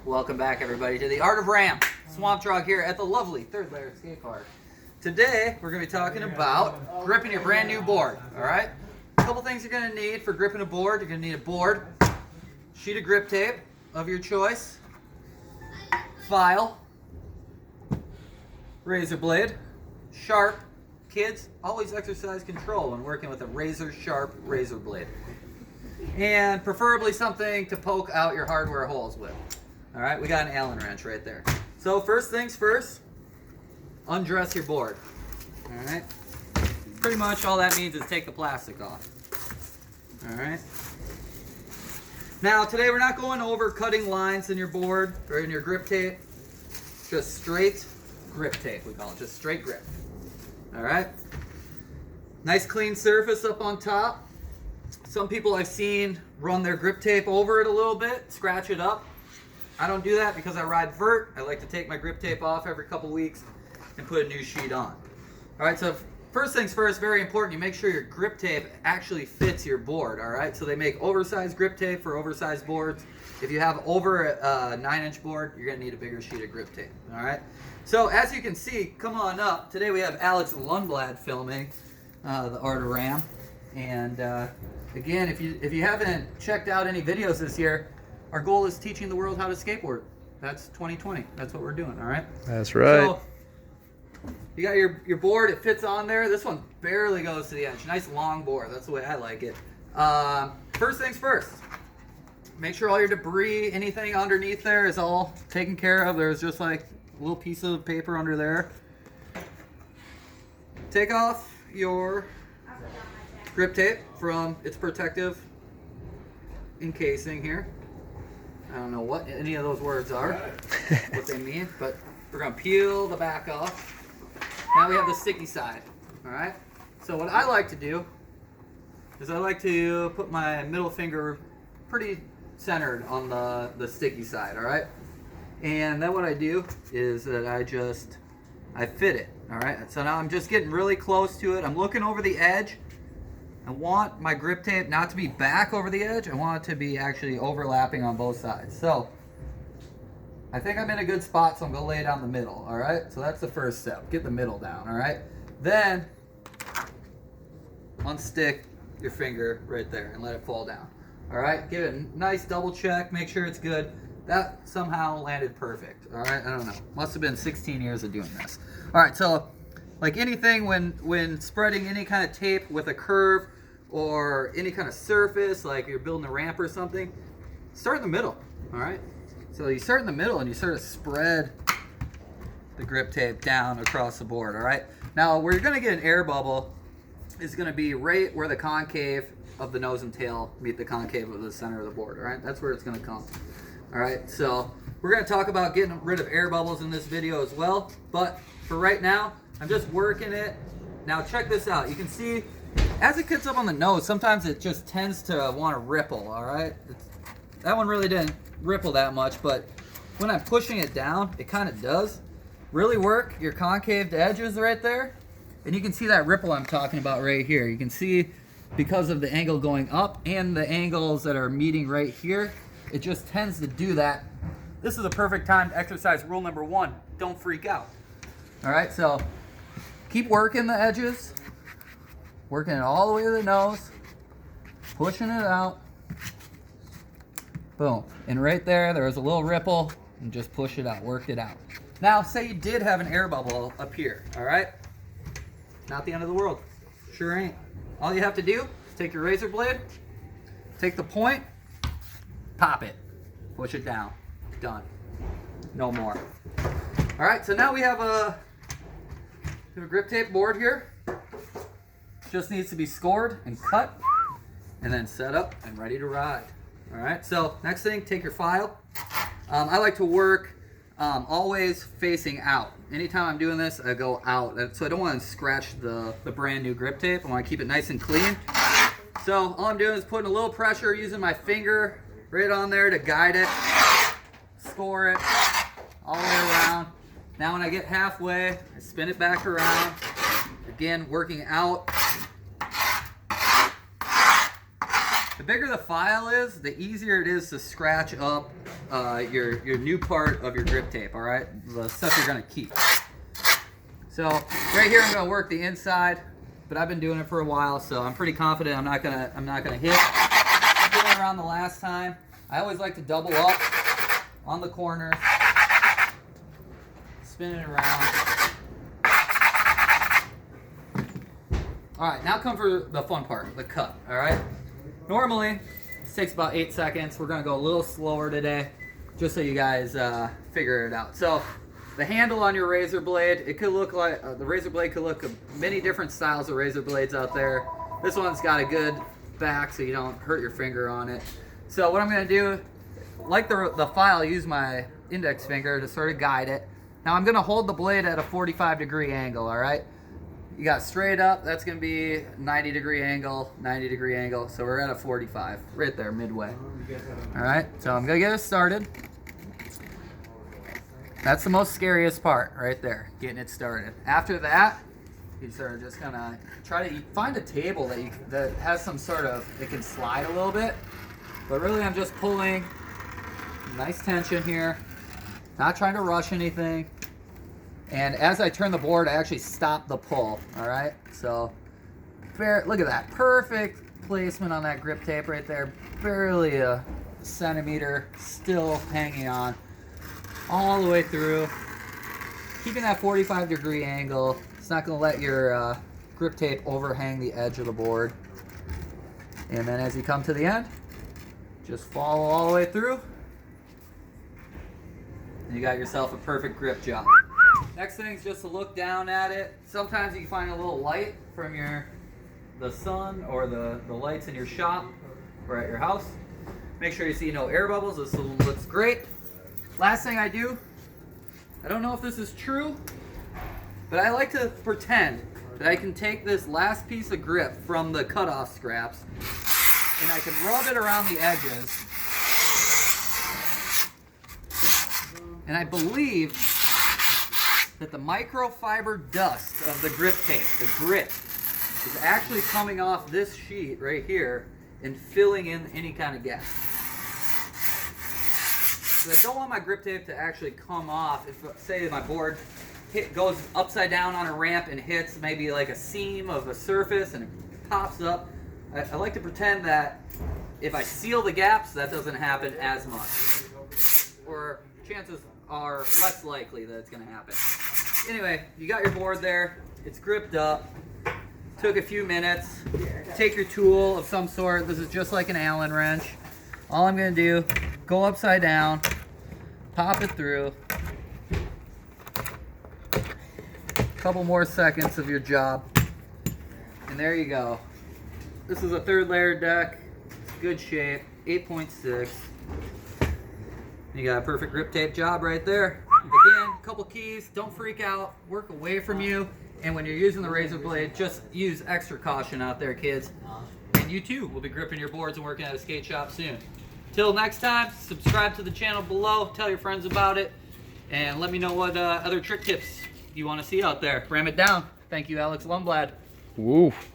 Welcome back, everybody, to the Art of Ram. Swamp Trog here at the lovely Third Layer Skate Park. Today, we're going to be talking about gripping your brand new board, all right? A couple things you're going to need for gripping a board. You're going to need a board, sheet of grip tape of your choice, file, razor blade, sharp. Kids, always exercise control when working with a razor sharp razor blade. And preferably something to poke out your hardware holes with. All right, we got an Allen wrench right there. So first things first, undress your board. All right, pretty much all that means is take the plastic off. All right. Now today we're not going over cutting lines in your board or in your grip tape. Just straight grip tape, we call it, just straight grip. All right. Nice clean surface up on top. Some people I've seen run their grip tape over it a little bit, scratch it up. I don't do that because I ride vert. I like to take my grip tape off every couple weeks and put a new sheet on. All right, so first things first, very important, you make sure your grip tape actually fits your board, all right? So they make oversized grip tape for oversized boards. If you have over a 9-inch board, you're gonna need a bigger sheet of grip tape, all right? So as you can see, come on up. Today we have Alex Lundblad filming the Art of Ram. And again, if you haven't checked out any videos this year, our goal is teaching the world how to skateboard. That's 2020. That's what we're doing, all right? That's right. So you got your board, it fits on there. This one barely goes to the edge. Nice long board. That's the way I like it. First things first. Make sure all your debris, anything underneath there is all taken care of. There's just like a little piece of paper under there. Take off your grip tape from its protective encasing here. I don't know what any of those words are, what they mean, but we're gonna peel the back off. Now we have the sticky side, all right? So what I like to do is I like to put my middle finger pretty centered on the sticky side, all right? And then what I do is that I fit it, all right? So now I'm just getting really close to it. I'm looking over the edge. I want my grip tape not to be back over the edge. I want it to be actually overlapping on both sides. So I think I'm in a good spot, so I'm gonna lay it down the middle, all right? So that's the first step, get the middle down, all right? Then unstick your finger right there and let it fall down, all right? Give it a nice double check, make sure it's good. That somehow landed perfect, all right? I don't know, must have been 16 years of doing this. All right, so like anything, when spreading any kind of tape with a curve or any kind of surface, like you're building a ramp or something, start in the middle, all right? So you start in the middle and you sort of spread the grip tape down across the board, all right? Now, where you're gonna get an air bubble is gonna be right where the concave of the nose and tail meet the concave of the center of the board, all right? That's where it's gonna come, all right? So we're gonna talk about getting rid of air bubbles in this video as well, but for right now, I'm just working it. Now check this out. You can see as it gets up on the nose, sometimes it just tends to want to ripple, all right? That one really didn't ripple that much, but when I'm pushing it down, it kind of does. Really work your concaved edges right there. And you can see that ripple I'm talking about right here. You can see because of the angle going up and the angles that are meeting right here, it just tends to do that. This is a perfect time to exercise rule number 1, don't freak out. All right, so keep working the edges, working it all the way to the nose, pushing it out. Boom. And right there was a little ripple, and just push it out, work it out. Now, say you did have an air bubble up here, all right? Not the end of the world. Sure ain't. All you have to do is take your razor blade, take the point, pop it, push it down. Done. No more. All right, so now we have a grip tape board here. Just needs to be scored and cut and then set up and ready to ride. All right, so next thing, take your file. I like to work always facing out. Anytime I'm doing this, I go out. So I don't want to scratch the brand new grip tape. I want to keep it nice and clean. So all I'm doing is putting a little pressure using my finger right on there to guide it, score it all the way around. Now when I get halfway, I spin it back around. Again, working out The bigger the file is, the easier it is to scratch up your new part of your grip tape, all right? The stuff you're gonna keep. So right here, I'm gonna work the inside, but I've been doing it for a while, so I'm pretty confident I'm not gonna hit. Going around the last time, I always like to double up on the corners, spin it around. All right, now come for the fun part, the cut, all right? Normally, this takes about 8 seconds. We're gonna go a little slower today, just so you guys figure it out. So, the handle on your razor blade, it could look like, the razor blade could look many different styles of razor blades out there. This one's got a good back so you don't hurt your finger on it. So what I'm gonna do, like the file, use my index finger to sort of guide it. Now I'm gonna hold the blade at a 45-degree angle, all right? You got straight up, that's gonna be 90-degree angle, 90-degree angle, so we're at a 45, right there, midway. All right, so I'm gonna get us started. That's the most scariest part, right there, getting it started. After that, you sort of just gonna try to find a table that has some sort of, it can slide a little bit, but really I'm just pulling, nice tension here, not trying to rush anything. And as I turn the board, I actually stop the pull, all right? So, look at that, perfect placement on that grip tape right there. Barely a centimeter, still hanging on all the way through. Keeping that 45-degree angle. It's not gonna let your grip tape overhang the edge of the board. And then as you come to the end, just follow all the way through. And you got yourself a perfect grip job. Next thing is just to look down at it. Sometimes you can find a little light from the sun or the lights in your shop or at your house. Make sure you see no air bubbles. This looks great. Last thing I do, I don't know if this is true, but I like to pretend that I can take this last piece of grip from the cutoff scraps and I can rub it around the edges. And I believe that the microfiber dust of the grip tape, the grit, is actually coming off this sheet right here and filling in any kind of gap. So I don't want my grip tape to actually come off. If, say, my board goes upside down on a ramp and hits maybe like a seam of a surface and it pops up, I like to pretend that if I seal the gaps, that doesn't happen as much. Or chances are less likely that it's going to happen. Anyway, you got your board there. It's gripped up. Took a few minutes. Take your tool of some sort. This is just like an Allen wrench. All I'm going to do, go upside down, pop it through. Couple more seconds of your job. And there you go. This is a 3rd layer deck. It's good shape. 8.6. You got a perfect grip tape job right there. Again, a couple keys, don't freak out, work away from you, and when you're using the razor blade, just use extra caution out there, kids. And you too will be gripping your boards and working at a skate shop soon. Till next time, subscribe to the channel below, tell your friends about it, and let me know what other trick tips you want to see out there. Ram it down. Thank you, Alex Lundblad. Woof.